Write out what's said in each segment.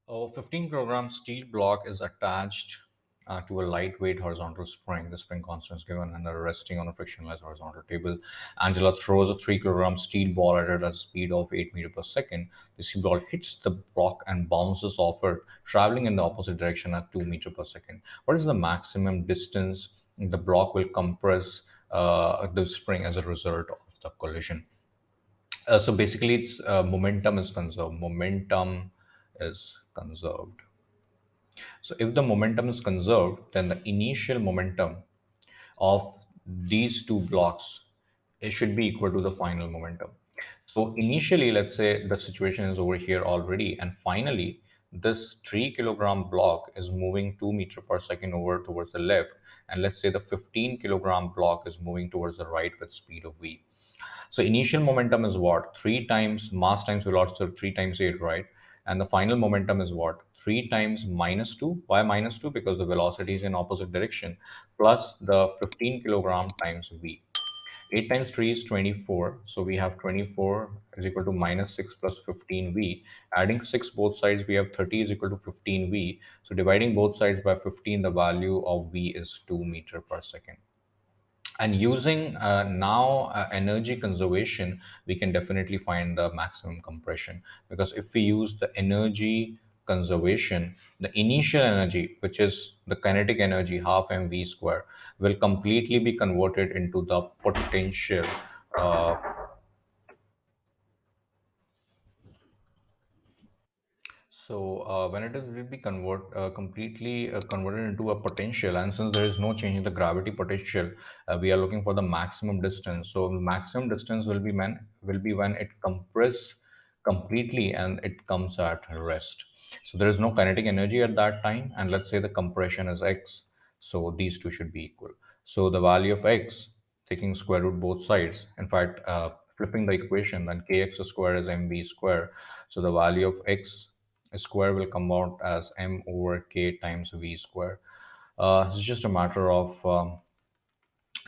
A 15 kilogram steel block is attached to a lightweight horizontal spring. The spring constant is given and are resting on a frictionless horizontal table. Angela throws a 3 kilogram steel ball at it at a speed of 8 meters per second. The steel ball hits the block and bounces off it, traveling in the opposite direction at 2 meters per second. What is the maximum distance the block will compress the spring as a result of the collision? So basically, it's momentum is conserved. Momentum is conserved. So if the momentum is conserved, then the initial momentum of these two blocks, it should be equal to the final momentum. So initially, let's say the situation is over here already, and finally, this 3 kilogram block is moving 2 meters per second over towards the left, and let's say the 15 kilogram block is moving towards the right with speed of v. So initial momentum is what? 3 times mass times velocity, so 3 times 8, right? And the final momentum is what? 3 times minus 2. Why minus 2? Because the velocity is in opposite direction, plus the 15 kilogram times v. 8 times 3 is 24. So we have 24 is equal to minus 6 plus 15v. Adding 6 both sides, we have 30 is equal to 15v. So dividing both sides by 15, the value of v is 2 meter per second. And using now energy conservation, we can definitely find the maximum compression, because if we use the energy conservation, the initial energy, which is the kinetic energy half mv square, will completely be converted into the potential. uh, So when it is will be completely converted into a potential, and since there is no change in the gravity potential, we are looking for the maximum distance. So the maximum distance will be when it compresses completely and it comes at rest. So there is no kinetic energy at that time, and let's say the compression is x. So these two should be equal. So the value of x, taking square root both sides. In fact, flipping the equation, then kx square is mv square. So the value of x square will come out as m over k times v square. It's just a matter of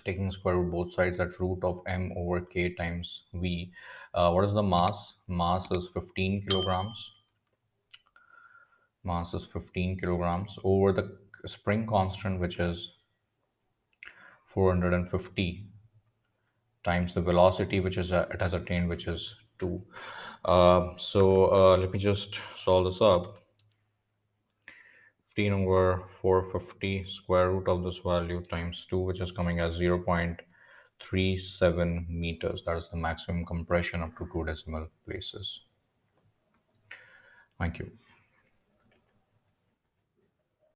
taking square root both sides, that root of m over k times v. What is the mass? Mass is 15 kilograms. Mass is 15 kilograms over the spring constant, which is 450, times the velocity which is it has attained, which is 2. Let me just solve this up. 15 over 450 square root of this value times 2, which is coming as 0.37 meters. That is the maximum compression up to 2 decimal places. Thank you.